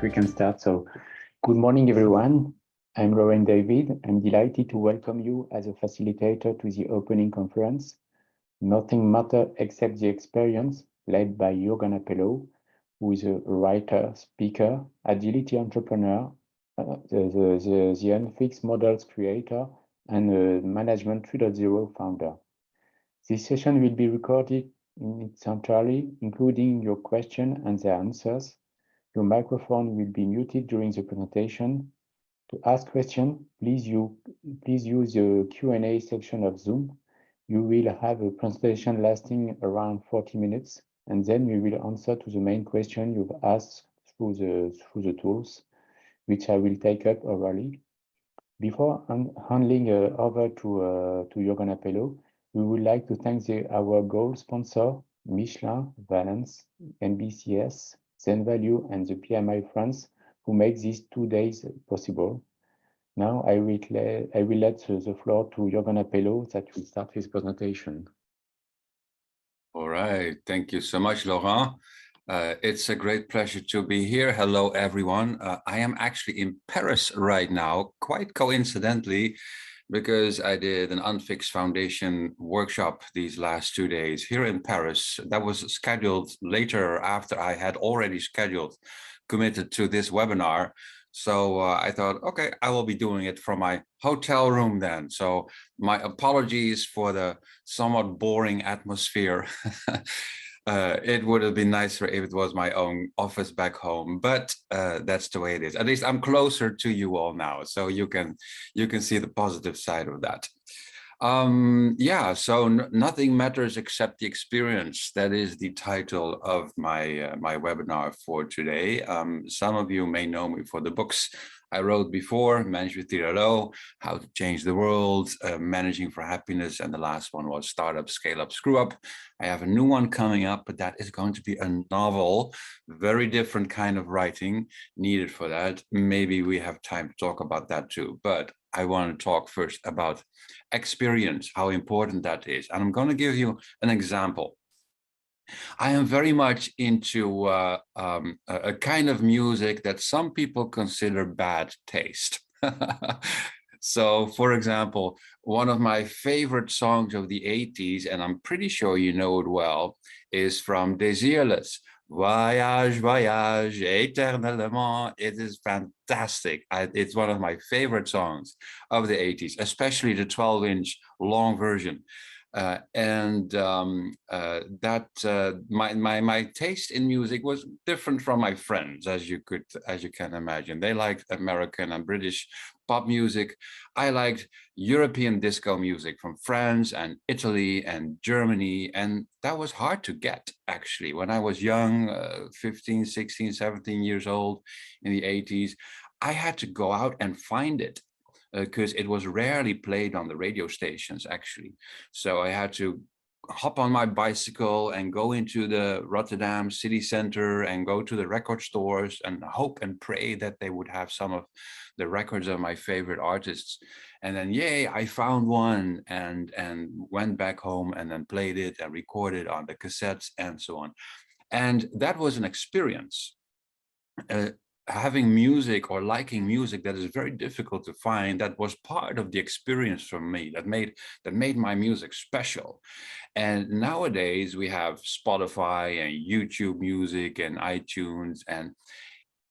we can start. So, good morning, everyone. I'm Rowan David. I'm delighted to welcome you as a facilitator to the opening conference, Nothing Matters Except the Experience, led by Jurgen Appelo, who is a writer, speaker, agility entrepreneur, the Unfixed Models creator, and a Management 3.0 founder. This session will be recorded in its entirety, including your question and their answers. Your microphone will be muted during the presentation. To ask questions, please use the Q&A section of Zoom. You will have a presentation lasting around 40 minutes, and then we will answer to the main question you've asked through the tools, which I will take up orally. Before handing over to Jurgen Appelo, we would like to thank our gold sponsor, Michelin, Valence, MBCS, Zen Value, and the PMI France, who make these 2 days possible. Now I will let the floor to Jurgen Appelo that will start his presentation. All right, thank you so much, Laurent. It's a great pleasure to be here. Hello, everyone. I am actually in Paris right now, quite coincidentally, because I did an Unfixed Foundation workshop these last 2 days here in Paris. That was scheduled later after I had already committed to this webinar. So I thought, okay, I will be doing it from my hotel room then. So my apologies for the somewhat boring atmosphere. It would have been nicer if it was my own office back home, but that's the way it is. At least I'm closer to you all now, so you can see the positive side of that. Yeah, so nothing matters except the experience. That is the title of my my webinar for today. Some of you may know me for the books I wrote before, Management 3.0, How to Change the World, Managing for Happiness, and the last one was Startup, Scale Up, Screw Up. I have a new one coming up, but that is going to be a novel, very different kind of writing needed for that. Maybe we have time to talk about that too, but I want to talk first about experience, how important that is. And I'm going to give you an example. I am very much into a kind of music that some people consider bad taste. So, for example, one of my favorite songs of the 80s, and I'm pretty sure you know it well, is from Désirless. Voyage, voyage, éternellement. It is fantastic. It's one of my favorite songs of the 80s, especially the 12-inch long version. My taste in music was different from my friends, as you can imagine. They liked American and British pop music. I liked European disco music from France and Italy and Germany, and that was hard to get actually when I was young, 15, 16, 17 years old in the 80s. I had to go out and find it, because it was rarely played on the radio stations, actually. So I had to hop on my bicycle and go into the Rotterdam city center and go to the record stores and hope and pray that they would have some of the records of my favorite artists. And then, yay, I found one and went back home and then played it and recorded on the cassettes and so on. And that was an experience. Having music or liking music that is very difficult to find, that was part of the experience for me, that made my music special. And nowadays we have Spotify and YouTube Music and iTunes, and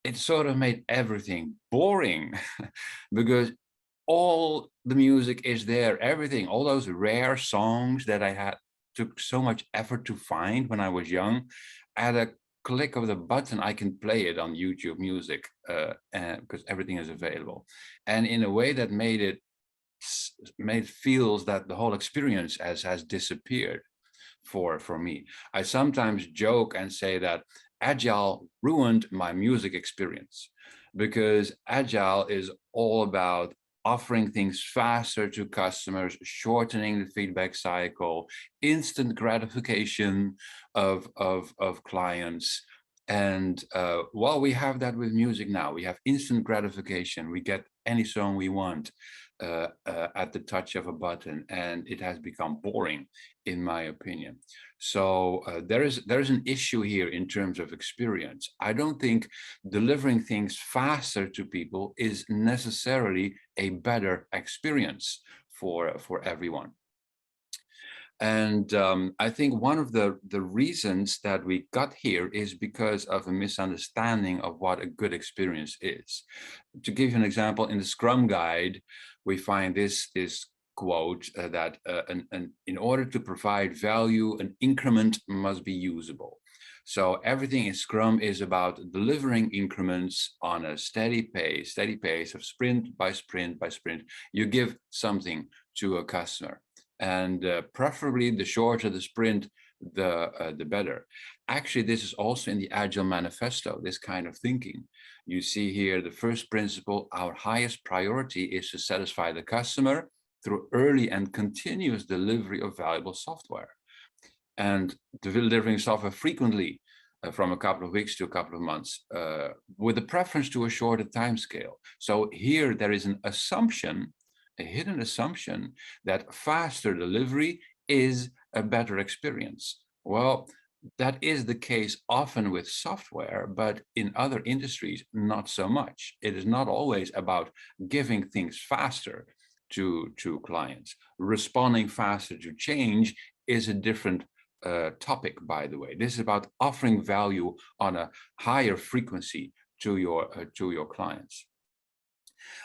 it sort of made everything boring because all the music is there, everything, all those rare songs that I took so much effort to find when I was young, at a click of the button, I can play it on YouTube Music, because everything is available. And in a way that feels that the whole experience has disappeared for me. I sometimes joke and say that Agile ruined my music experience, because Agile is all about offering things faster to customers, shortening the feedback cycle, instant gratification of clients. And while we have that with music now, we have instant gratification. We get any song we want. at the touch of a button, and it has become boring, in my opinion. So there is an issue here in terms of experience. I don't think delivering things faster to people is necessarily a better experience for everyone. And I think one of the reasons that we got here is because of a misunderstanding of what a good experience is. To give you an example, in the Scrum Guide, we find this quote that in order to provide value, an increment must be usable. So everything in Scrum is about delivering increments on a steady pace of sprint by sprint by sprint. You give something to a customer. And preferably the shorter the sprint, the better. Actually, this is also in the Agile Manifesto, this kind of thinking. You see here the first principle: our highest priority is to satisfy the customer through early and continuous delivery of valuable software. And delivering software frequently, from a couple of weeks to a couple of months, with a preference to a shorter time scale. So here there is an assumption, a hidden assumption, that faster delivery is a better experience. Well, that is the case often with software, but in other industries, not so much. It is not always about giving things faster to clients. Responding faster to change is a different topic, by the way. This is about offering value on a higher frequency to your clients.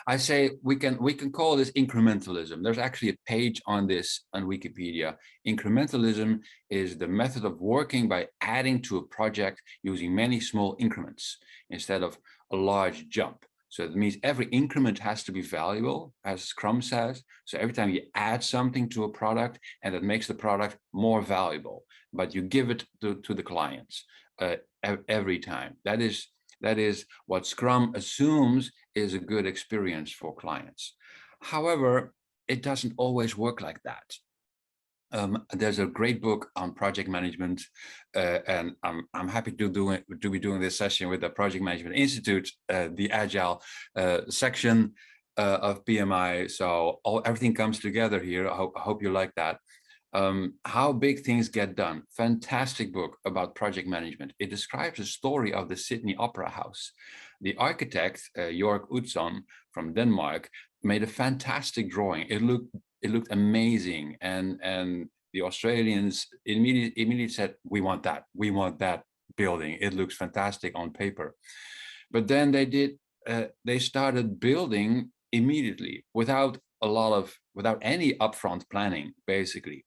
I say we can call this incrementalism. There's actually a page on this on Wikipedia. Incrementalism is the method of working by adding to a project using many small increments instead of a large jump. So it means every increment has to be valuable, as Scrum says. So every time you add something to a product, and that makes the product more valuable, but you give it to the clients every time. That is what Scrum assumes is a good experience for clients. However, it doesn't always work like that. There's a great book on project management, and I'm happy to be doing this session with the Project Management Institute, the Agile section of PMI. So everything comes together here. I hope you like that. How Big Things Get Done. Fantastic book about project management. It describes the story of the Sydney Opera House. The architect, Jurgen Utzon from Denmark, made a fantastic drawing. It looked amazing, and the Australians immediately said, we want that building. It looks fantastic on paper. But then they started building immediately without any upfront planning. Basically,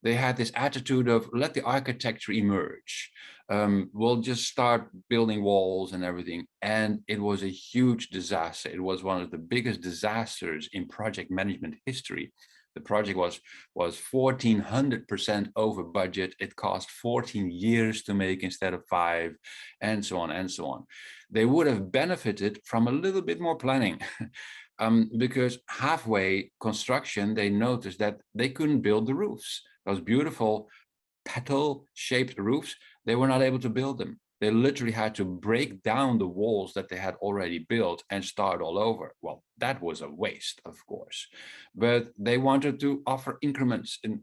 they had this attitude of, let the architecture emerge. We'll just start building walls and everything. And it was a huge disaster. It was one of the biggest disasters in project management history. The project was 1,400% over budget. It cost 14 years to make instead of 5, and so on and so on. They would have benefited from a little bit more planning. Because halfway construction, they noticed that they couldn't build the roofs. Those beautiful petal-shaped roofs, they were not able to build them. They literally had to break down the walls that they had already built and start all over. Well, that was a waste, of course. But they wanted to offer increments in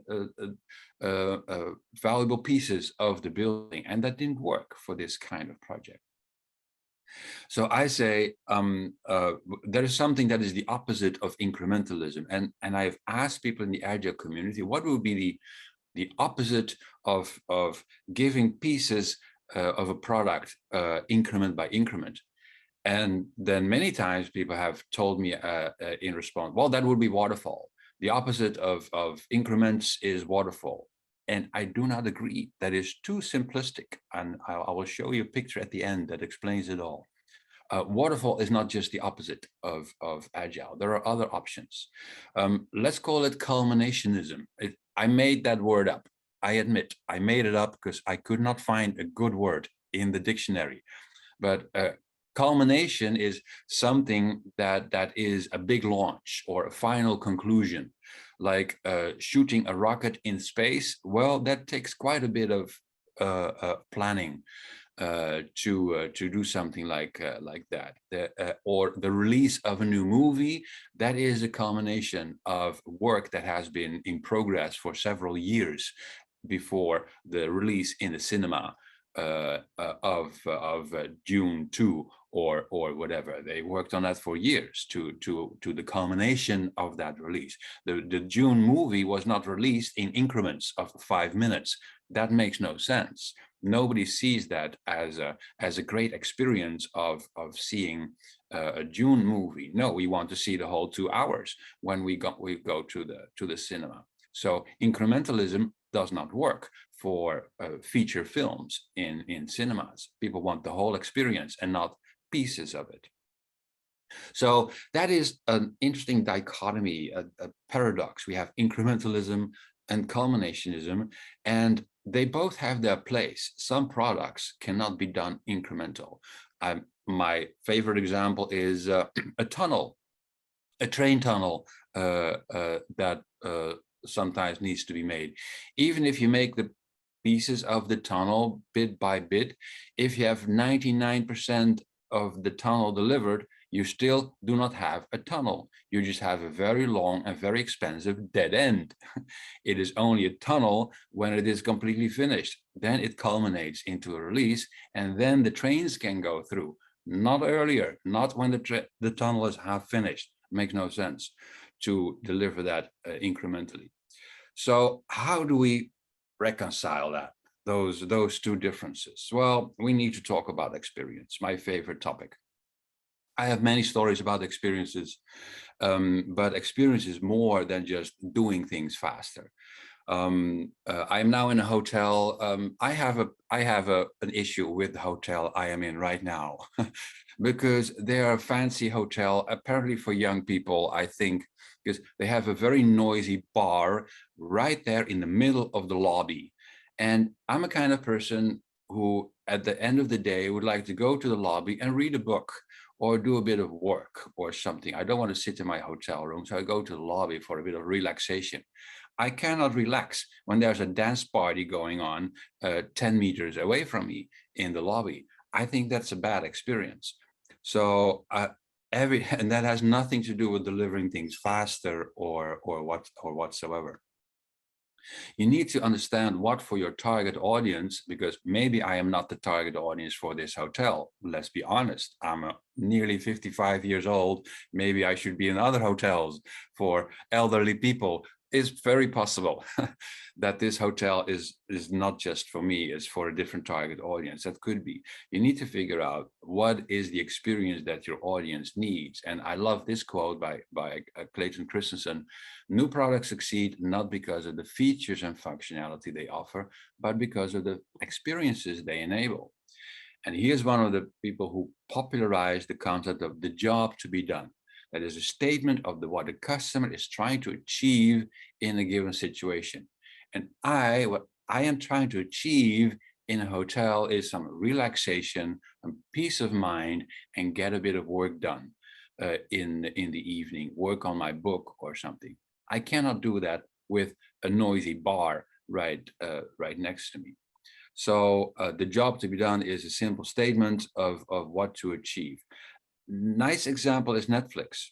valuable pieces of the building, and that didn't work for this kind of project. So I say there is something that is the opposite of incrementalism, and I've asked people in the Agile community, what would be the opposite of giving pieces of a product increment by increment? And then many times people have told me in response, well, that would be waterfall. The opposite of increments is waterfall. And I do not agree. That is too simplistic. And I will show you a picture at the end that explains it all. Waterfall is not just the opposite of Agile. There are other options. Let's call it culminationism. I made that word up. I admit, I made it up because I could not find a good word in the dictionary. But culmination is something that is a big launch or a final conclusion, like shooting a rocket in space. Well, that takes quite a bit of planning to do something like that. Or the release of a new movie, that is a culmination of work that has been in progress for several years before the release in the cinema of June 2 or whatever. They worked on that for years to the culmination of that release. The June movie was not released in increments of 5 minutes. That makes no sense. Nobody sees that as a great experience of seeing a June movie. No, we want to see the whole 2 hours when we go to the cinema. So incrementalism does not work for feature films in cinemas. People want the whole experience and not pieces of it. So that is an interesting dichotomy, a paradox. We have incrementalism and culminationism, and they both have their place. Some products cannot be done incremental. My favorite example is a tunnel, a train tunnel that sometimes needs to be made. Even if you make the pieces of the tunnel bit by bit, if you have 99% of the tunnel delivered, you still do not have a tunnel. You just have a very long and very expensive dead end. It is only a tunnel when it is completely finished. Then it culminates into a release, and then the trains can go through. Not earlier, not when the tunnel is half finished. Makes no sense to deliver that incrementally. So how do we reconcile that, those two differences? Well, we need to talk about experience, my favorite topic. I have many stories about experiences, but experience is more than just doing things faster. I'm now in a hotel. I have an issue with the hotel I am in right now, because they are a fancy hotel, apparently for young people, I think, because they have a very noisy bar right there in the middle of the lobby. And I'm a kind of person who, at the end of the day, would like to go to the lobby and read a book or do a bit of work or something. I don't want to sit in my hotel room, so I go to the lobby for a bit of relaxation. I cannot relax when there's a dance party going on 10 meters away from me in the lobby. I think that's a bad experience. So and that has nothing to do with delivering things faster or whatsoever. You need to understand what for your target audience, because maybe I am not the target audience for this hotel. Let's be honest, I'm nearly 55 years old. Maybe I should be in other hotels for elderly people. It's very possible that this hotel is not just for me, it's for a different target audience. That could be. You need to figure out what is the experience that your audience needs. And I love this quote by Clayton Christensen: new products succeed not because of the features and functionality they offer, but because of the experiences they enable. And here's one of the people who popularized the concept of the job to be done. That is a statement of what the customer is trying to achieve in a given situation. And what I am trying to achieve in a hotel is some relaxation and peace of mind, and get a bit of work done in the evening, work on my book or something. I cannot do that with a noisy bar right next to me. So the job to be done is a simple statement of what to achieve. Nice example is Netflix.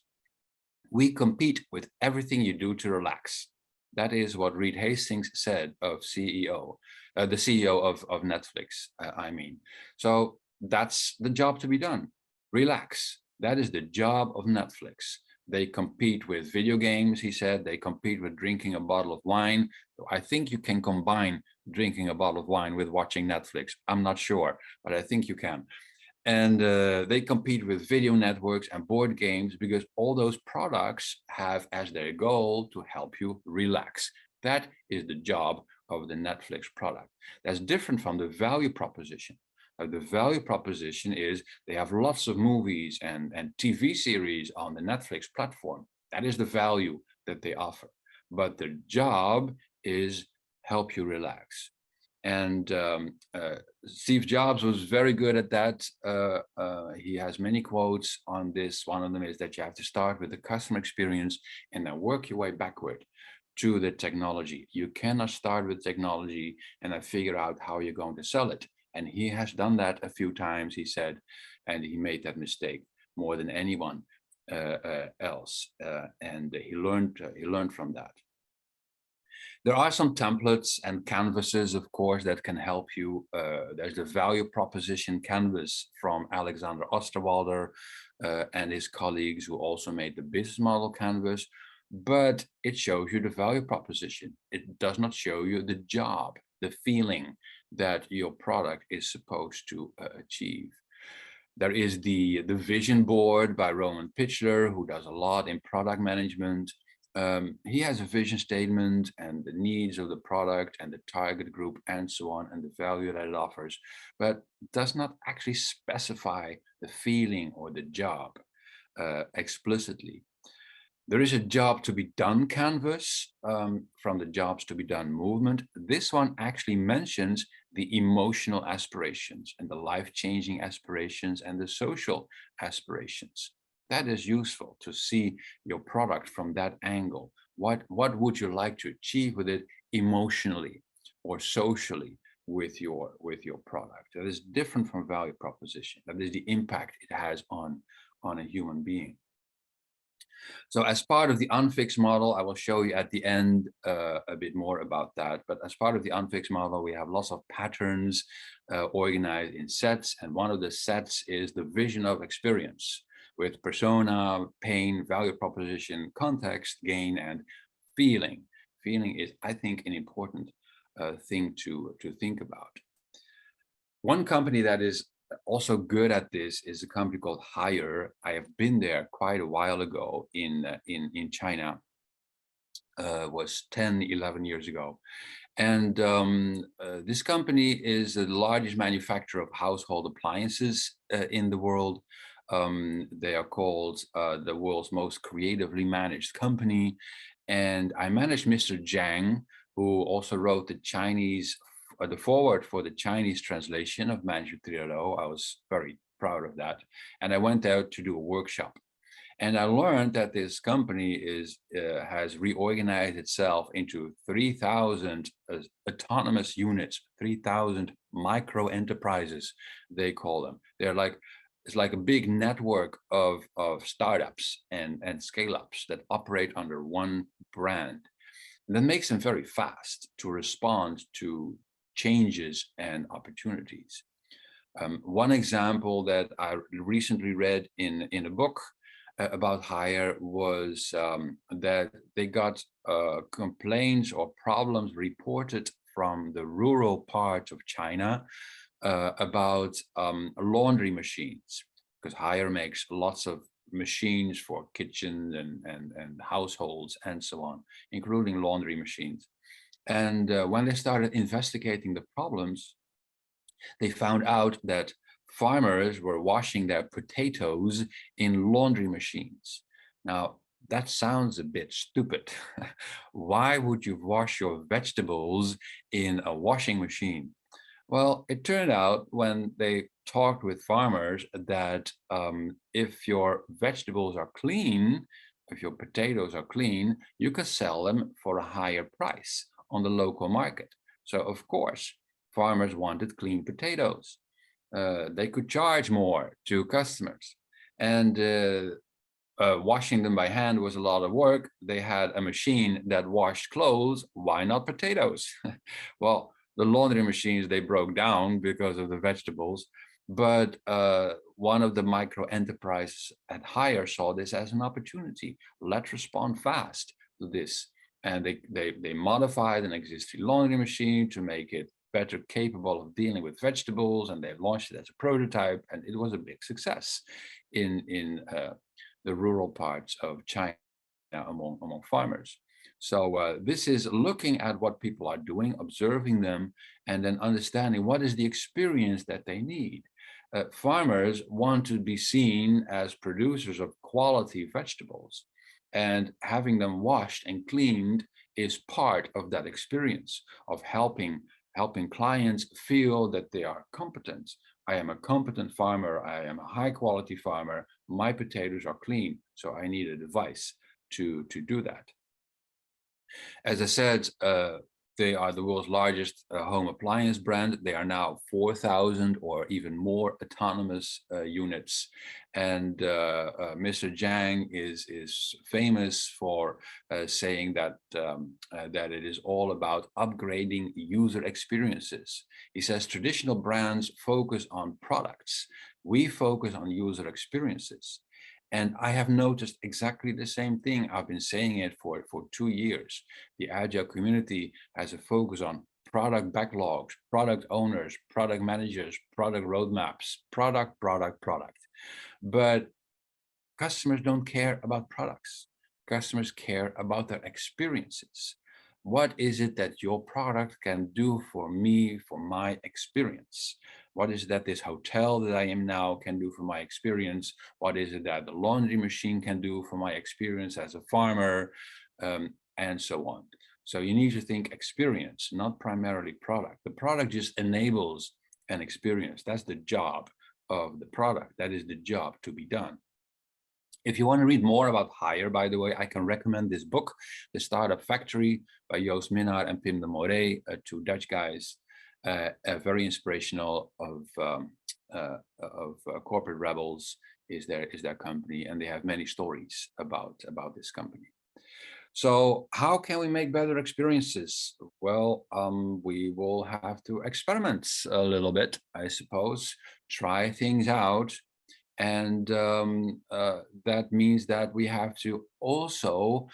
We compete with everything you do to relax. That is what Reed Hastings said of the CEO of Netflix, I mean. So that's the job to be done. Relax. That is the job of Netflix. They compete with video games, he said. They compete with drinking a bottle of wine. I think you can combine drinking a bottle of wine with watching Netflix. I'm not sure, but I think you can. And they compete with video networks and board games, because all those products have as their goal to help you relax. That is the job of the Netflix product. That's different from the value proposition. The value proposition is they have lots of movies and TV series on the Netflix platform. That is the value that they offer. But their job is help you relax. And Steve Jobs was very good at that. He has many quotes on this. One of them is that you have to start with the customer experience and then work your way backward to the technology. You cannot start with technology and then figure out how you're going to sell it. And he has done that a few times, he said, and he made that mistake more than anyone else. And he learned from that. There are some templates and canvases, of course, that can help you. There's the value proposition canvas from Alexander Osterwalder and his colleagues, who also made the business model canvas, but it shows you the value proposition. It does not show you the job, the feeling that your product is supposed to achieve. There is the vision board by Roman Pichler, who does a lot in product management. He has a vision statement and the needs of the product and the target group and so on, and the value that it offers, but does not actually specify the feeling or the job explicitly. There is a job to be done canvas from the jobs to be done movement. This one actually mentions the emotional aspirations and the life-changing aspirations and the social aspirations. That is useful to see your product from that angle. What would you like to achieve with it emotionally or socially with your product? That is different from value proposition. That is the impact it has on a human being. So as part of the unfixed model, I will show you at the end a bit more about that. But as part of the unfixed model, we have lots of patterns organized in sets. And one of the sets is the vision of experience, with persona, pain, value proposition, context, gain, and feeling. Feeling is, I think, an important thing to think about. One company that is also good at this is a company called Haier. I have been there quite a while ago in China. Was 10, 11 years ago. And this company is the largest manufacturer of household appliances in the world. They are called the world's most creatively managed company. And I managed Mr. Zhang, who also wrote the the forward for the Chinese translation of Management 3.0. I was very proud of that. And I went out to do a workshop. And I learned that this company has reorganized itself into 3,000 autonomous units, 3,000 micro enterprises, they call them. It's like a big network of startups and scale-ups that operate under one brand. And that makes them very fast to respond to changes and opportunities. One example that I recently read in a book about Haier was that they got complaints or problems reported from the rural parts of China about laundry machines, because Haier makes lots of machines for kitchens and households and so on, including laundry machines. And when they started investigating the problems, they found out that farmers were washing their potatoes in laundry machines. Now, that sounds a bit stupid. Why would you wash your vegetables in a washing machine? Well, it turned out when they talked with farmers that if your vegetables are clean, if your potatoes are clean, you can sell them for a higher price on the local market. So of course, farmers wanted clean potatoes. They could charge more to customers, and washing them by hand was a lot of work. They had a machine that washed clothes. Why not potatoes? Well, the laundry machines, they broke down because of the vegetables, but one of the micro enterprises at Haier saw this as an opportunity. Let's respond fast to this. And they modified an existing laundry machine to make it better capable of dealing with vegetables, and they launched it as a prototype, and it was a big success in the rural parts of China among farmers. So this is looking at what people are doing, observing them, and then understanding what is the experience that they need. Farmers want to be seen as producers of quality vegetables, and having them washed and cleaned is part of that experience of helping clients feel that they are competent. I am a competent farmer. I am a high quality farmer. My potatoes are clean. So I need a device to do that. As I said, they are the world's largest home appliance brand. They are now 4,000 or even more autonomous units. And Mr. Zhang is famous for saying that that it is all about upgrading user experiences. He says traditional brands focus on products. We focus on user experiences. And I have noticed exactly the same thing. I've been saying it for 2 years. The Agile community has a focus on product backlogs, product owners, product managers, product roadmaps, product. But customers don't care about products. Customers care about their experiences. What is it that your product can do for me, for my experience? What is it that this hotel that I am now can do for my experience? What is it that the laundry machine can do for my experience as a farmer, and so on. So you need to think experience, not primarily product. The product just enables an experience. That's the job of the product. That is the job to be done. If you want to read more about Hire, by the way, I can recommend this book, The Startup Factory by Joost Minnaar and Pim de Moret, two Dutch guys, very inspirational of corporate rebels is their company, and they have many stories about this company. So how can we make better experiences? Well, we will have to experiment a little bit, I suppose, try things out. And that means that we have to also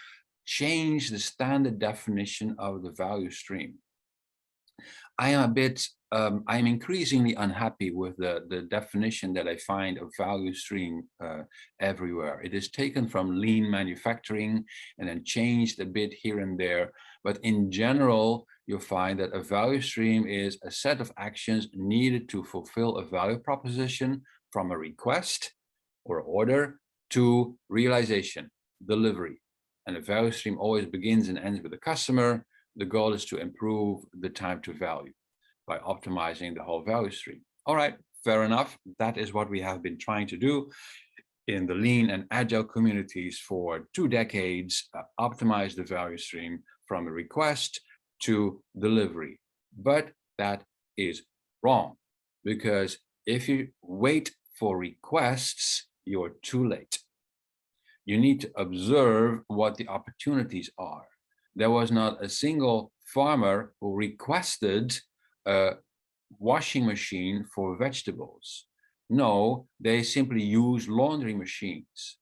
change the standard definition of the value stream. I'm increasingly unhappy with the definition that I find of value stream everywhere. It is taken from lean manufacturing and then changed a bit here and there. But in general, you'll find that a value stream is a set of actions needed to fulfill a value proposition from a request or order to realization, delivery. And a value stream always begins and ends with the customer. The goal is to improve the time to value by optimizing the whole value stream. All right, fair enough. That is what we have been trying to do in the lean and agile communities for 2 decades, optimize the value stream from a request to delivery. But that is wrong, because if you wait for requests, you're too late. You need to observe what the opportunities are. There was not a single farmer who requested a washing machine for vegetables. No, they simply use laundry machines.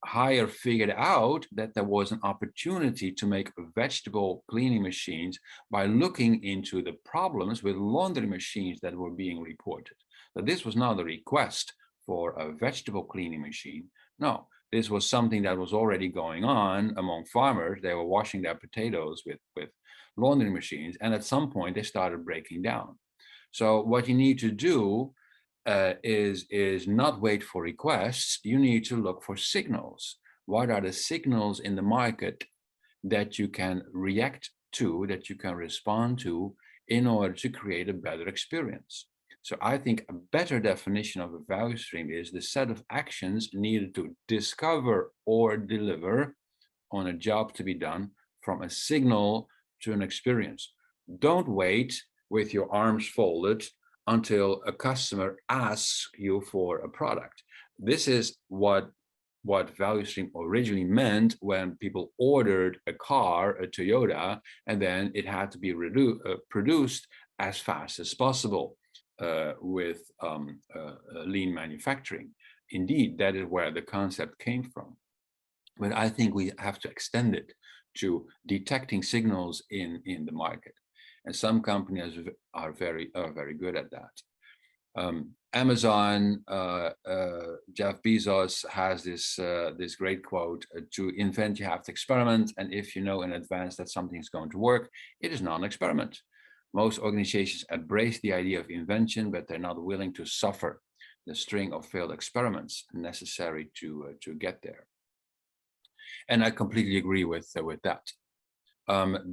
Hire figured out that there was an opportunity to make vegetable cleaning machines by looking into the problems with laundry machines that were being reported. But this was not a request for a vegetable cleaning machine. No, this was something that was already going on among farmers. They were washing their potatoes with laundry machines, and at some point they started breaking down. So what you need to do is not wait for requests. You need to look for signals. What are the signals in the market that you can react to, that you can respond to in order to create a better experience? So I think a better definition of a value stream is the set of actions needed to discover or deliver on a job to be done from a signal to an experience. Don't wait with your arms folded until a customer asks you for a product. This is what value stream originally meant when people ordered a car, a Toyota, and then it had to be produced as fast as possible with lean manufacturing. Indeed, that is where the concept came from. But I think we have to extend it to detecting signals in the market. And some companies are very good at that. Amazon, Jeff Bezos has this great quote: to invent, you have to experiment. And if you know in advance that something is going to work, it is not an experiment. Most organizations embrace the idea of invention, but they're not willing to suffer the string of failed experiments necessary to get there. And I completely agree with that.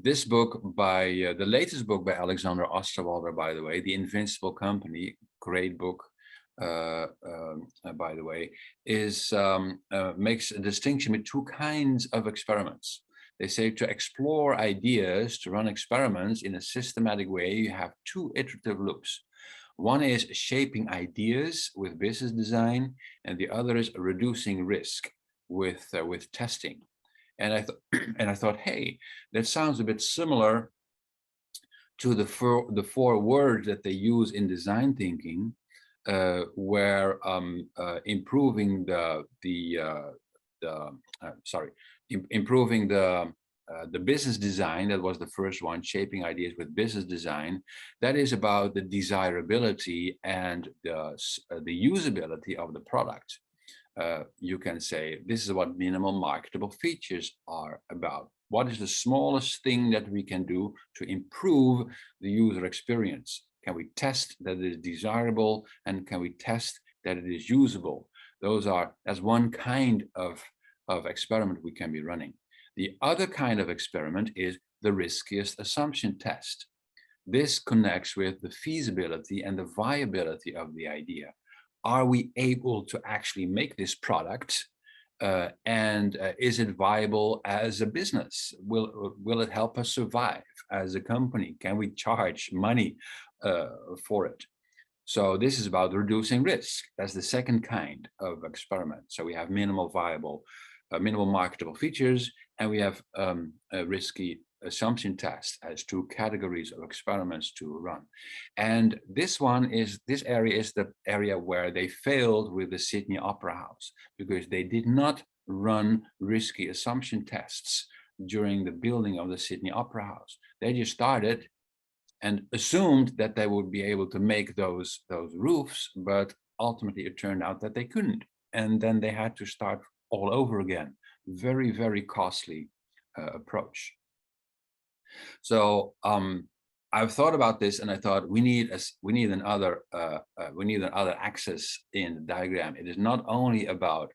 This book by the latest book by Alexander Osterwalder, by the way, The Invincible Company, great book, by the way, is makes a distinction between 2 kinds of experiments. They say to explore ideas, to run experiments in a systematic way, you have two iterative loops. One is shaping ideas with business design, and the other is reducing risk with testing. And I thought, hey, that sounds a bit similar to the four words that they use in design thinking, where improving improving the business design, that was the first one, shaping ideas with business design. That is about the desirability and the usability of the product. You can say this is what minimal marketable features are about. What is the smallest thing that we can do to improve the user experience? Can we test that it is desirable, and can we test that it is usable? That's one kind of experiment we can be running. The other kind of experiment is the riskiest assumption test. This connects with the feasibility and the viability of the idea. Are we able to actually make this product? And is it viable as a business? Will it help us survive as a company? Can we charge money for it? So this is about reducing risk. That's the second kind of experiment. So we have minimal marketable features, and we have a risky assumption test as two categories of experiments to run. And this area is the area where they failed with the Sydney Opera House, because they did not run risky assumption tests during the building of the Sydney Opera House. They just started and assumed that they would be able to make those roofs, but ultimately it turned out that they couldn't. And then they had to start all over again. Very, very costly approach. So I've thought about this, and I thought we need another axis in the diagram. It is not only about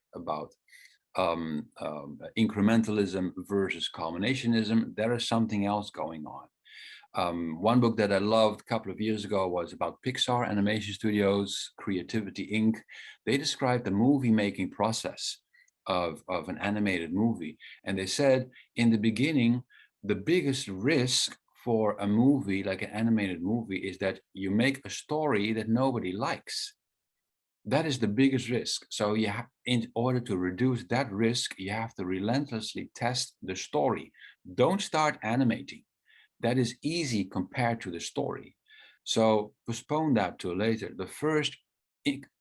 incrementalism versus culminationism. There is something else going on. One book that I loved a couple of years ago was about Pixar Animation Studios, Creativity Inc. They described the movie making process of an animated movie. And they said in the beginning, the biggest risk for a movie, like an animated movie, is that you make a story that nobody likes. That is the biggest risk. So in order to reduce that risk, you have to relentlessly test the story. Don't start animating. That is easy compared to the story. So postpone that to later. The first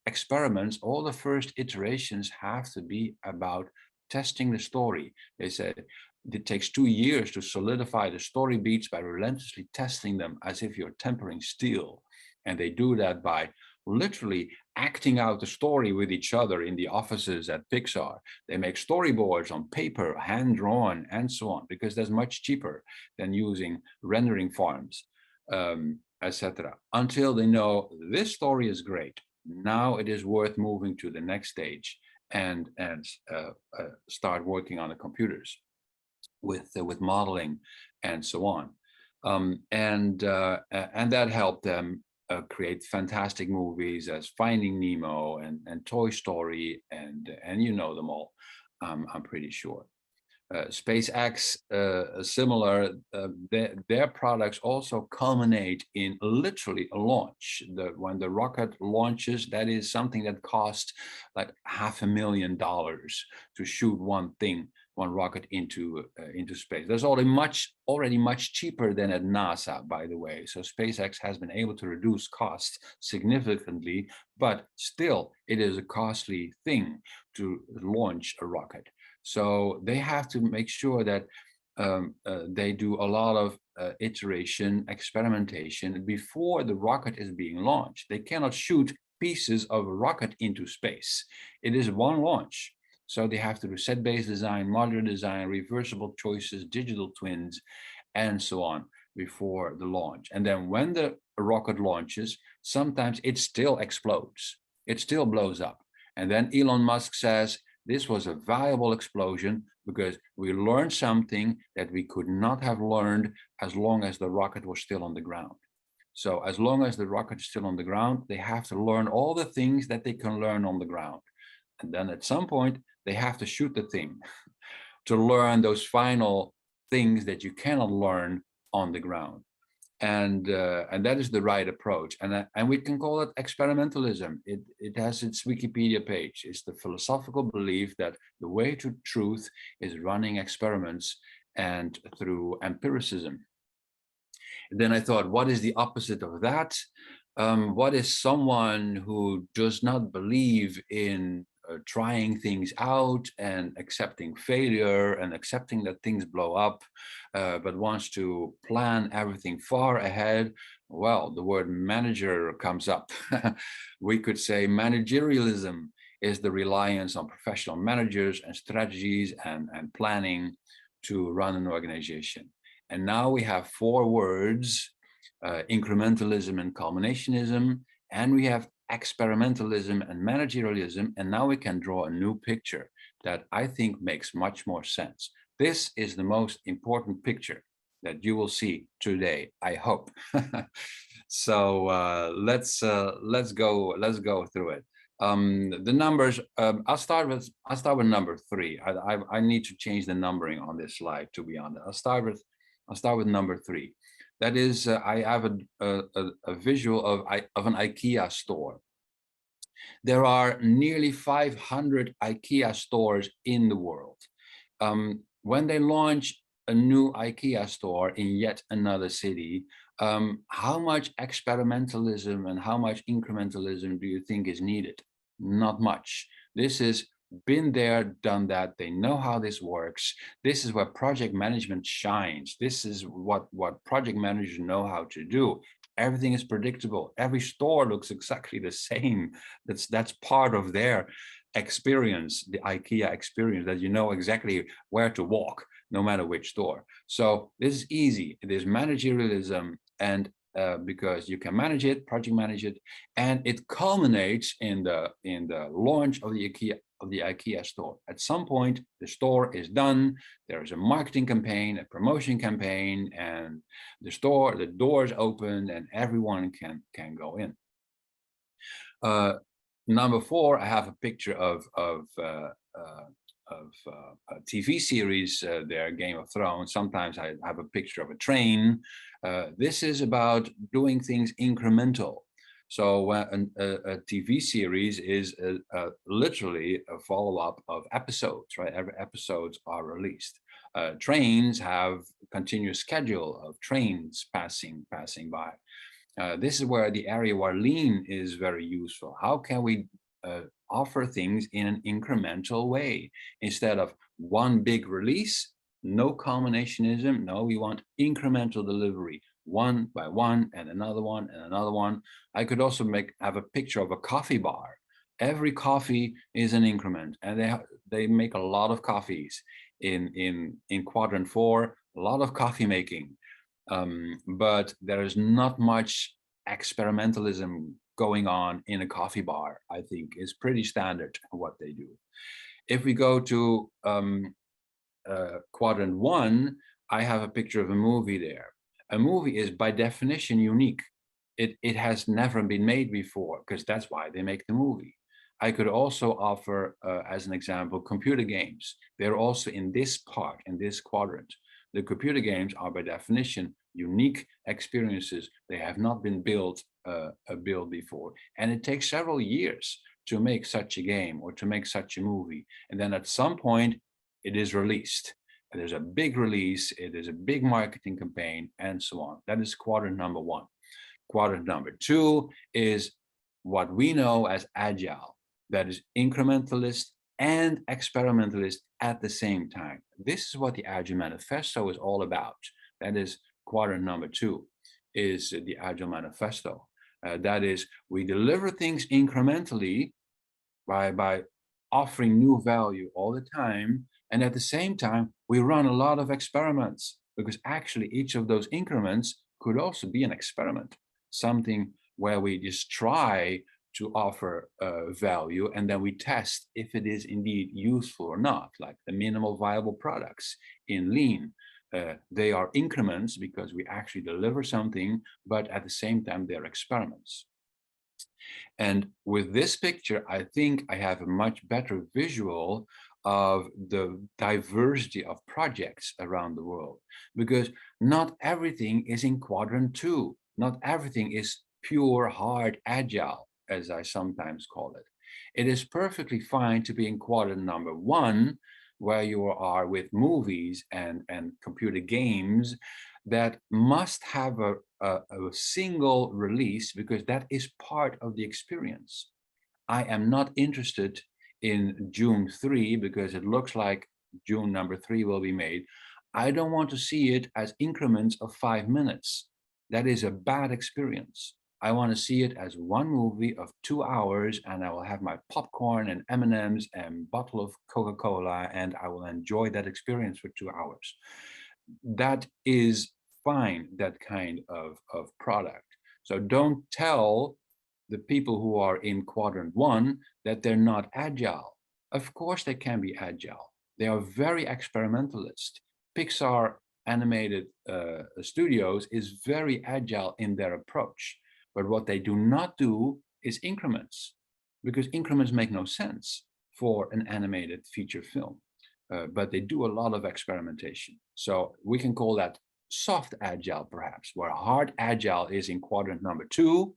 experiments, all the first iterations have to be about testing the story. They said it takes 2 years to solidify the story beats by relentlessly testing them as if you're tempering steel. And they do that by literally acting out the story with each other in the offices at Pixar. They make storyboards on paper, hand-drawn, and so on, because that's much cheaper than using rendering farms, etc. Until they know this story is great. Now it is worth moving to the next stage and start working on the computers with modeling and so on. And that helped them create fantastic movies as Finding Nemo and Toy Story, and you know them all, I'm pretty sure. SpaceX, similar, their products also culminate in literally a launch. When the rocket launches, that is something that costs like $500,000 to shoot one rocket into space. That's already much cheaper than at NASA, by the way. So SpaceX has been able to reduce costs significantly, but still it is a costly thing to launch a rocket. So they have to make sure that they do a lot of iteration, experimentation before the rocket is being launched. They cannot shoot pieces of a rocket into space. It is one launch. So they have to do set-based design, modular design, reversible choices, digital twins, and so on before the launch. And then when the rocket launches, sometimes it still explodes. It still blows up. And then Elon Musk says, this was a valuable explosion because we learned something that we could not have learned as long as the rocket was still on the ground. So as long as the rocket is still on the ground, they have to learn all the things that they can learn on the ground. And then at some point, they have to shoot the thing to learn those final things that you cannot learn on the ground. And that is the right approach. And we can call it experimentalism. It has its Wikipedia page. It's the philosophical belief that the way to truth is running experiments and through empiricism. Then I thought, what is the opposite of that? What is someone who does not believe in trying things out and accepting failure and accepting that things blow up, but wants to plan everything far ahead? Well, the word manager comes up. We could say managerialism is the reliance on professional managers and strategies and planning to run an organization. And now we have four words, incrementalism and culminationism, and we have experimentalism and managerialism, and now we can draw a new picture that I think makes much more sense. This is the most important picture that you will see today, I hope. So let's go through it. The numbers, I'll start with number 3. I need to change the numbering on this slide, to be honest. I'll start with number 3. That is, I have a visual of an IKEA store. There are nearly 500 IKEA stores in the world. When they launch a new IKEA store in yet another city, how much experimentalism and how much incrementalism do you think is needed? Not much. This is been there, done that. They know how this works. This is where project management shines. This is what project managers know how to do. Everything is predictable. Every store looks exactly the same. That's part of their experience, the IKEA experience, that you know exactly where to walk, no matter which store. So this is easy. It is managerialism, and because you can manage it, project manage it, and it culminates in the launch of the IKEA store. At some point, the store is done. There is a marketing campaign, a promotion campaign, and the doors open, and everyone can go in. Number 4, I have a picture of a TV series there, Game of Thrones. Sometimes I have a picture of a train. This is about doing things incremental. So a TV series is literally a follow-up of episodes, right? Every episodes are released. Trains have a continuous schedule of trains passing by. This is where the area where lean is very useful. How can we offer things in an incremental way instead of one big release? No culminationism. No, we want incremental delivery, one by one, and another one and another one. I could also have a picture of a coffee bar. Every coffee is an increment, and they make a lot of coffees in quadrant 4. A lot of coffee making, but there is not much experimentalism going on in a coffee bar. I think is pretty standard what they do. If we go to quadrant 1, I have a picture of a movie there. A movie is by definition unique. It has never been made before, because that's why they make the movie. I could also offer, as an example, computer games. They're also in this part, in this quadrant. The computer games are by definition unique experiences. They have not been built before. And it takes several years to make such a game or to make such a movie. And then at some point, it is released. And there's a big release, it is a big marketing campaign, and so on. That is quadrant number 1. Quadrant number 2 is what we know as agile. That is incrementalist and experimentalist at the same time. This is what the Agile Manifesto is all about. That is quadrant number 2, is the Agile Manifesto. That is, we deliver things incrementally by offering new value all the time. And at the same time, we run a lot of experiments, because actually each of those increments could also be an experiment, something where we just try to offer value, and then we test if it is indeed useful or not, like the minimal viable products in lean. They are increments because we actually deliver something, but at the same time, they're experiments. And with this picture, I think I have a much better visual of the diversity of projects around the world, because not everything is in quadrant 2. Not everything is pure hard agile, as I sometimes call it. It is perfectly fine to be in quadrant number 1, where you are with movies and computer games that must have a single release, because that is part of the experience. I am not interested in June 3 because it looks like June number 3 will be made. I don't want to see it as increments of 5 minutes. That is a bad experience. I want to see it as one movie of 2 hours, and I will have my popcorn and M&Ms and bottle of Coca-Cola, and I will enjoy that experience for 2 hours. That is fine, that kind of product. So don't tell the people who are in quadrant 1 that they're not agile. Of course they can be agile. They are very experimentalist. Pixar animated studios is very agile in their approach. But what they do not do is increments, because increments make no sense for an animated feature film. But they do a lot of experimentation. So we can call that soft agile, perhaps, where hard agile is in quadrant number 2.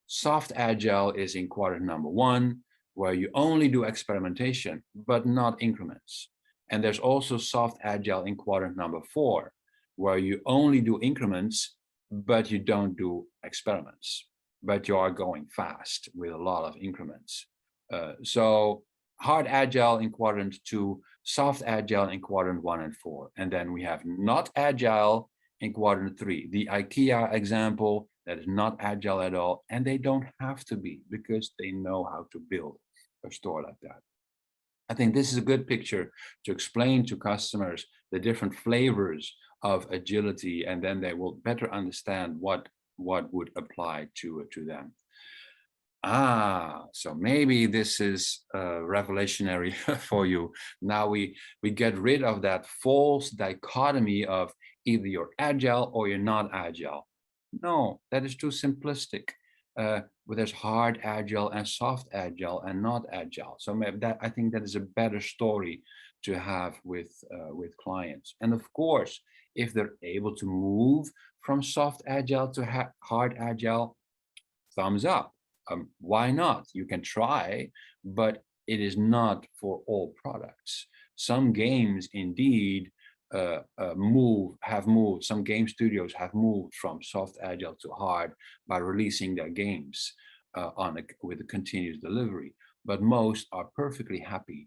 Soft agile is in quadrant number 1, where you only do experimentation, but not increments. And there's also soft agile in quadrant number 4, where you only do increments, but you don't do experiments, but you are going fast with a lot of increments. So hard agile in quadrant 2, soft agile in quadrant 1 and 4. And then we have not agile in quadrant 3. The IKEA example, that is not agile at all, and they don't have to be, because they know how to build a store like that. I think this is a good picture to explain to customers the different flavors of agility, and then they will better understand what would apply to them. So maybe this is revolutionary for you. Now we get rid of that false dichotomy of either you're agile or you're not agile. No, that is too simplistic. But there's hard agile and soft agile and not agile. So maybe that, I think that is a better story to have with clients. And of course, if they're able to move from soft agile to hard agile, thumbs up. Why not? You can try, but it is not for all products. Some games indeed some game studios have moved from soft agile to hard by releasing their games with a continuous delivery, but most are perfectly happy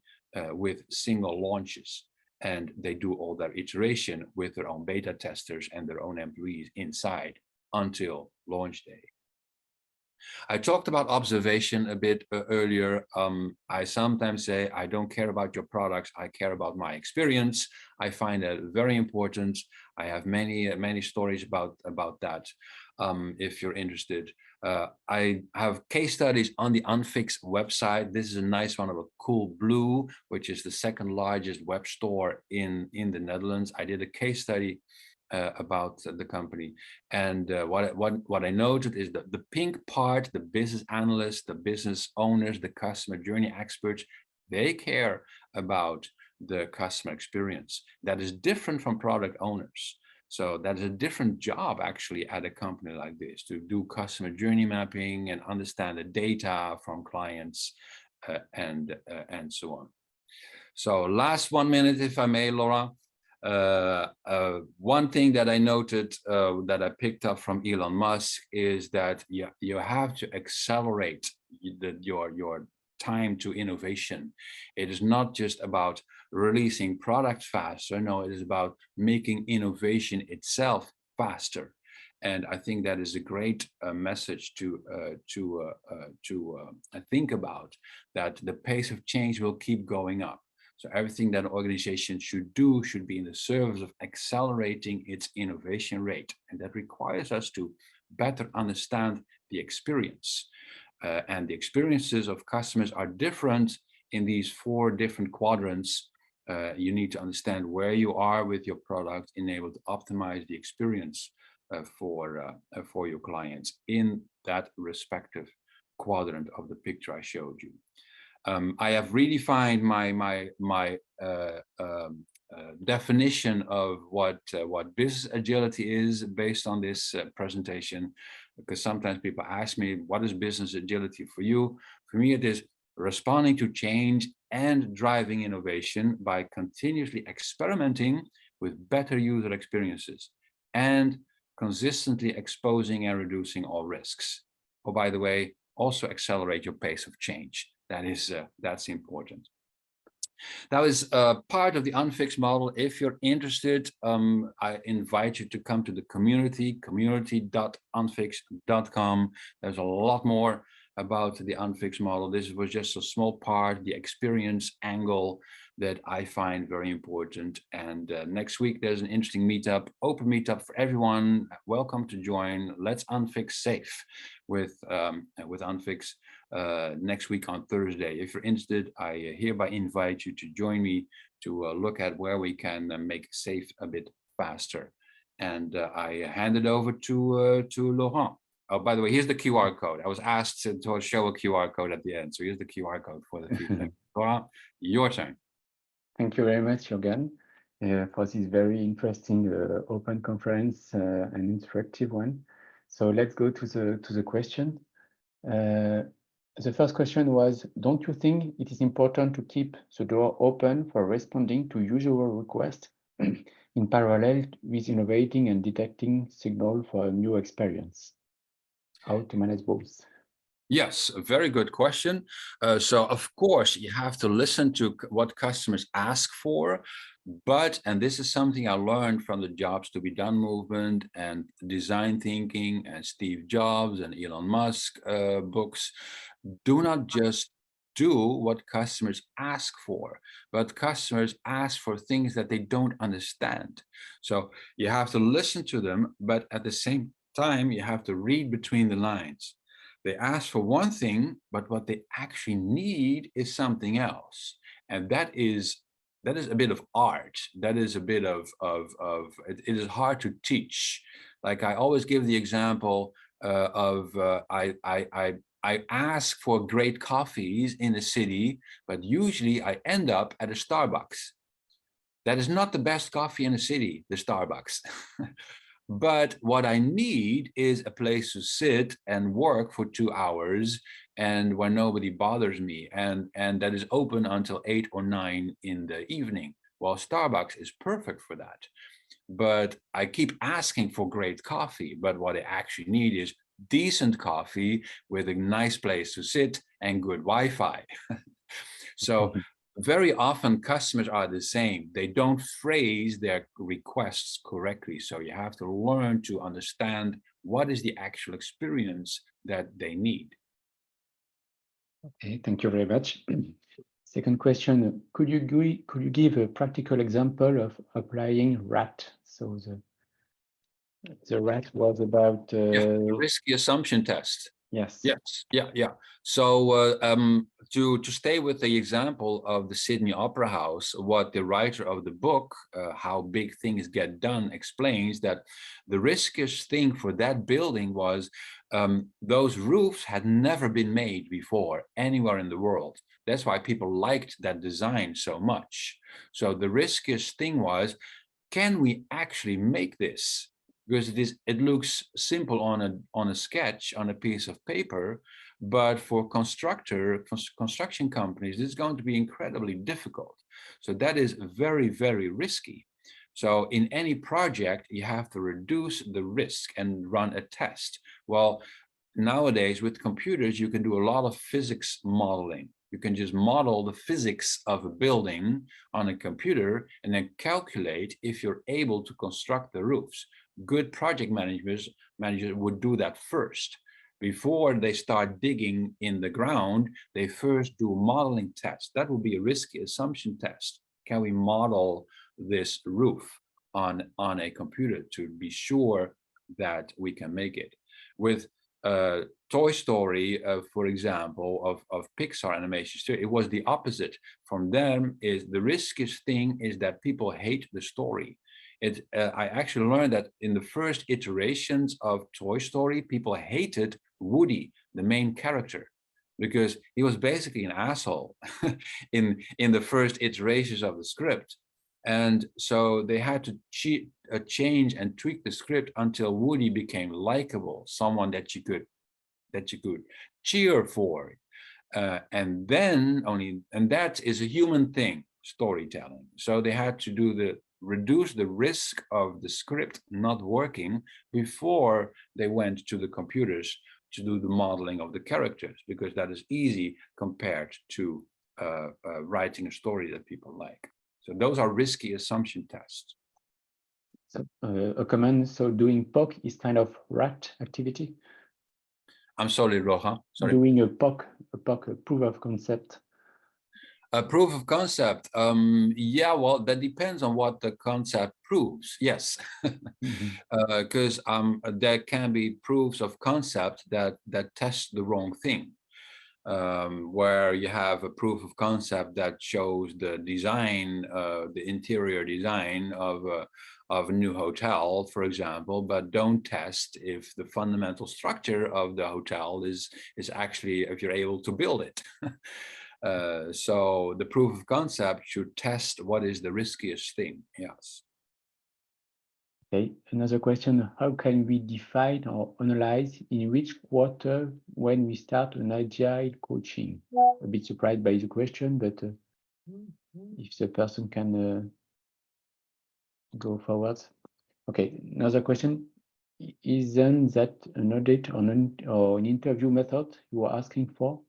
with single launches, and they do all their iteration with their own beta testers and their own employees inside until launch day. I talked about observation a bit earlier. I sometimes say, I don't care about your products, I care about my experience. I find that very important. I have many stories about that, if you're interested. I have case studies on the Unfix website. This is a nice one of a Cool Blue, which is the second largest web store in the Netherlands. I did a case study about the company, and what I noted is that the pink part, the business analysts, the business owners, the customer journey experts, they care about the customer experience. That is different from product owners. So that is a different job actually at a company like this, to do customer journey mapping and understand the data from clients and so on. So last 1 minute, if I may, Laura. One thing that I noted that I picked up from Elon Musk is that you have to accelerate your time to innovation. It is not just about releasing products faster. No, it is about making innovation itself faster. And I think that is a great message to think about, that the pace of change will keep going up. So everything that an organization should do should be in the service of accelerating its innovation rate. And that requires us to better understand the experience. And the experiences of customers are different in these 4 different quadrants. You need to understand where you are with your product, enable to optimize the experience for your clients in that respective quadrant of the picture I showed you. I have redefined my definition of what business agility is based on this presentation, because sometimes people ask me, what is business agility for you? For me, it is responding to change and driving innovation by continuously experimenting with better user experiences and consistently exposing and reducing all risks. Oh, by the way, also accelerate your pace of change. That's important. That is part of the unfixed model. If you're interested, I invite you to come to the community.unfixed.com. There's a lot more about the unfixed model. This was just a small part, the experience angle that I find very important. And next week, there's an interesting meetup, open meetup for everyone. Welcome to join. Let's unfix safe with unfix next week on Thursday. If you're interested, I hereby invite you to join me to look at where we can make safe a bit faster. And I hand it over to Laurent. Oh, by the way, here's the QR code. I was asked to show a QR code at the end. So here's the QR code for the feedback. Laurent, your turn. Thank you very much, Jurgen, for this very interesting open conference and interactive one. So let's go to the question. The first question was, don't you think it is important to keep the door open for responding to usual requests in parallel with innovating and detecting signal for a new experience? How to manage both? Yes, a very good question. So of course, you have to listen to what customers ask for, and this is something I learned from the Jobs to be Done movement and design thinking and Steve Jobs and Elon Musk books. Do not just do what customers ask for, but customers ask for things that they don't understand. So you have to listen to them, but at the same time, you have to read between the lines. They ask for one thing, but what they actually need is something else. And that is a bit of art. That is a bit of it is hard to teach. Like I always give the example I ask for great coffees in the city, but usually I end up at a Starbucks. That is not the best coffee in the city, the Starbucks. But what I need is a place to sit and work for 2 hours and where nobody bothers me. And that is open until 8 or 9 in the evening. Well, Starbucks is perfect for that. But I keep asking for great coffee. But what I actually need is decent coffee with a nice place to sit and good Wi-Fi. So very often customers are the same. They don't phrase their requests correctly. So you have to learn to understand what is the actual experience that they need. Okay, thank you very much. Second question, could you give a practical example of applying RAT? So the RAT was about the risky assumption test. Yes. Yeah. So to stay with the example of the Sydney Opera House, what the writer of the book, How Big Things Get Done, explains that the riskiest thing for that building was those roofs had never been made before anywhere in the world. That's why people liked that design so much. So the riskiest thing was, can we actually make this? Because it looks simple on a sketch, on a piece of paper, but for construction companies, it's going to be incredibly difficult. So that is very, very risky. So in any project, you have to reduce the risk and run a test. Well, nowadays with computers, you can do a lot of physics modeling. You can just model the physics of a building on a computer and then calculate if you're able to construct the roofs. Good project managers would do that first. Before they start digging in the ground, they first do a modeling test. That would be a risky assumption test. Can we model this roof on a computer to be sure that we can make it? With Toy Story, for example, of Pixar animation studio, it was the opposite. From them, is the riskiest thing is that people hate the story. I actually learned that in the first iterations of Toy Story, people hated Woody, the main character. because he was basically an asshole in the first iterations of the script. And so they had to change and tweak the script until Woody became likable, someone that you could cheer for. And then and that is a human thing, storytelling. So they had to reduce the risk of the script not working before they went to the computers to do the modeling of the characters, because that is easy compared to writing a story that people like. So those are risky assumption tests. So a comment, so doing POC is kind of rat activity? I'm sorry, Rohan. Sorry. Doing a POC, a proof of concept. A proof of concept. Yeah, well, that depends on what the concept proves. Yes, because there can be proofs of concept that test the wrong thing. Where you have a proof of concept that shows the design, the interior design of a new hotel, for example, but don't test if the fundamental structure of the hotel is actually, if you're able to build it. So the proof of concept should test what is the riskiest thing. Yes. Okay, another question, how can we define or analyze in which quarter when we start an agile coaching? A bit surprised by the question, but if the person can go forward. Okay, another question, isn't that an audit or an interview method you are asking for?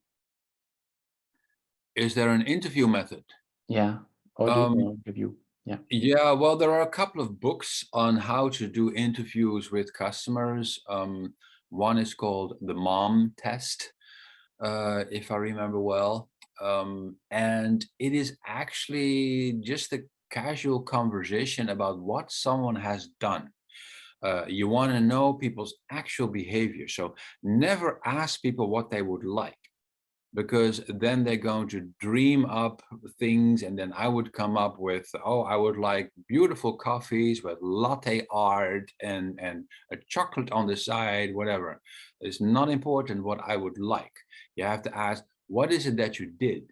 Is there an interview method? Yeah, audit or interview. Yeah. Yeah, well, there are a couple of books on how to do interviews with customers. One is called the MOM test, if I remember well. And it is actually just a casual conversation about what someone has done. You want to know people's actual behavior. So never ask people what they would like, because then they're going to dream up things, and then I would come up with, oh, I would like beautiful coffees with latte art and a chocolate on the side, whatever. It's not important what I would like. You have to ask, what is it that you did?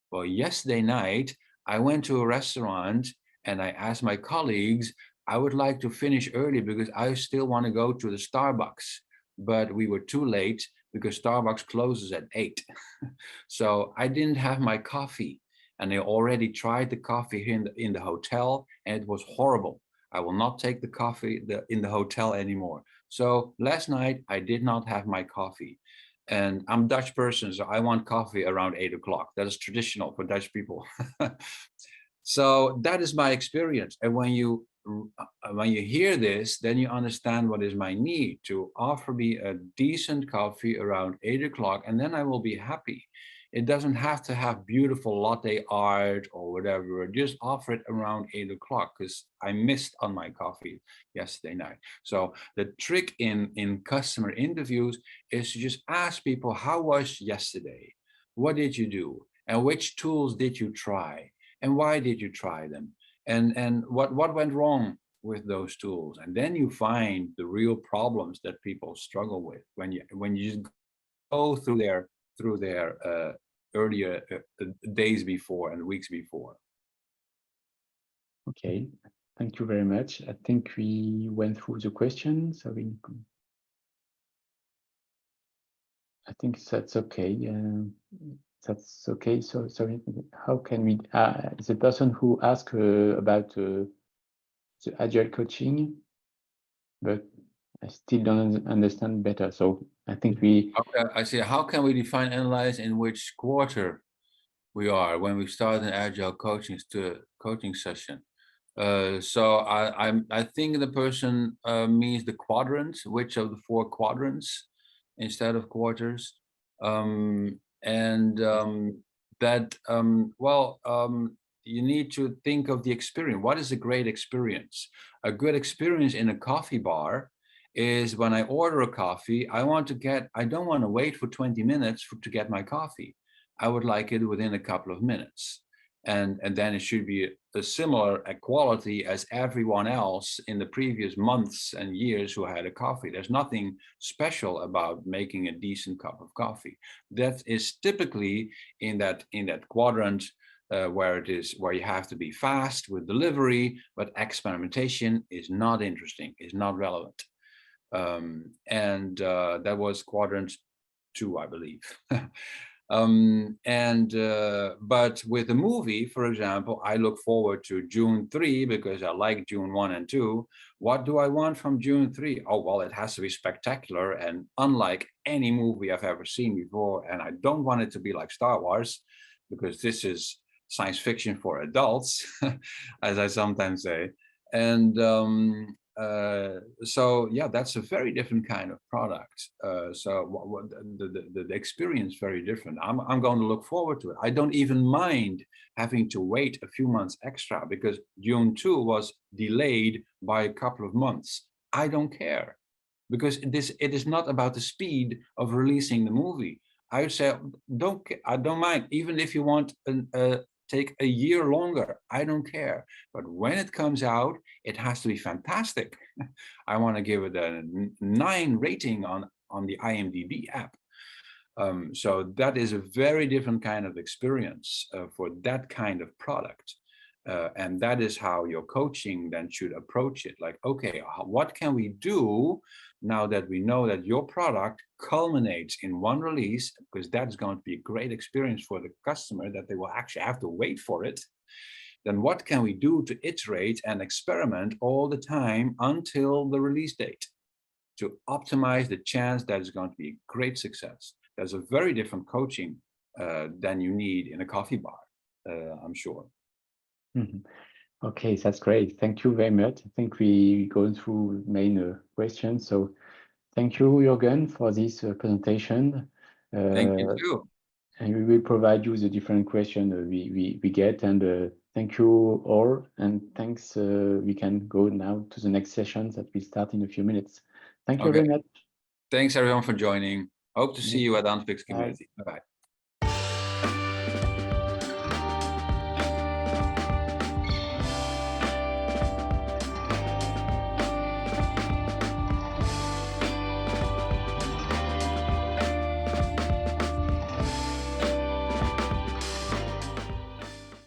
Well, yesterday night, I went to a restaurant and I asked my colleagues, I would like to finish early because I still want to go to the Starbucks, but we were too late because Starbucks closes at 8. So I didn't have my coffee, and I already tried the coffee here in the hotel, and it was horrible. I will not take the coffee in the hotel anymore. So last night I did not have my coffee, and I'm a Dutch person, so I want coffee around 8 o'clock. That is traditional for Dutch people. So that is my experience. And when you hear this, then you understand what is my need: to offer me a decent coffee around 8 o'clock, and then I will be happy. It doesn't have to have beautiful latte art or whatever. Just offer it around 8 o'clock, because I missed on my coffee yesterday night. So the trick in customer interviews is to just ask people, how was yesterday? What did you do? And which tools did you try? And why did you try them? And what went wrong with those tools? And then you find the real problems that people struggle with when you just go through their earlier days before and weeks before. Okay, thank you very much. I think we went through the questions. So I think that's okay. That's okay. So sorry, how can we, the person who asked about the agile coaching, but I still don't understand better. So I think we... Okay, I see. How can we define, analyze in which quarter we are when we start an agile coaching session? So I think the person means the quadrants, which of the 4 quadrants instead of quarters. You need to think of the experience. What is a great experience? A good experience in a coffee bar is when I order a coffee, I don't want to wait for 20 minutes to get my coffee. I would like it within a couple of minutes. and then it should be a similar quality as everyone else in the previous months and years who had a coffee. There's nothing special about making a decent cup of coffee. That is typically in that quadrant where you have to be fast with delivery, but experimentation is not interesting, is not relevant. That was quadrant 2, I believe. But with the movie, for example, I look forward to June 3 because I like June 1 and 2. What do I want from June 3? Oh, well, it has to be spectacular and unlike any movie I've ever seen before. And I don't want it to be like Star Wars, because this is science fiction for adults, as I sometimes say. And so yeah, that's a very different kind of product. So the experience is very different. I'm going to look forward to it. I don't even mind having to wait a few months extra because June 2 was delayed by a couple of months. I don't care, because it is not about the speed of releasing the movie. I would say I don't mind, even if you want take a year longer, I don't care. But when it comes out, it has to be fantastic. I want to give it a 9 rating on the IMDb app. So that is a very different kind of experience for that kind of product. And that is how your coaching then should approach it. Like, okay, what can we do now that we know that your product culminates in one release, because that's going to be a great experience for the customer, that they will actually have to wait for it. Then what can we do to iterate and experiment all the time until the release date to optimize the chance that it's going to be a great success? There's a very different coaching than you need in a coffee bar, I'm sure. Mm-hmm. Okay, that's great. Thank you very much. I think we go through main questions. So thank you, Jurgen, for this presentation. Thank you too. And we will provide you the different questions we get. And thank you all. And thanks. We can go now to the next session that will start in a few minutes. Thank you very much. Thanks everyone for joining. Hope to see you at Unfixed Community. Bye-bye.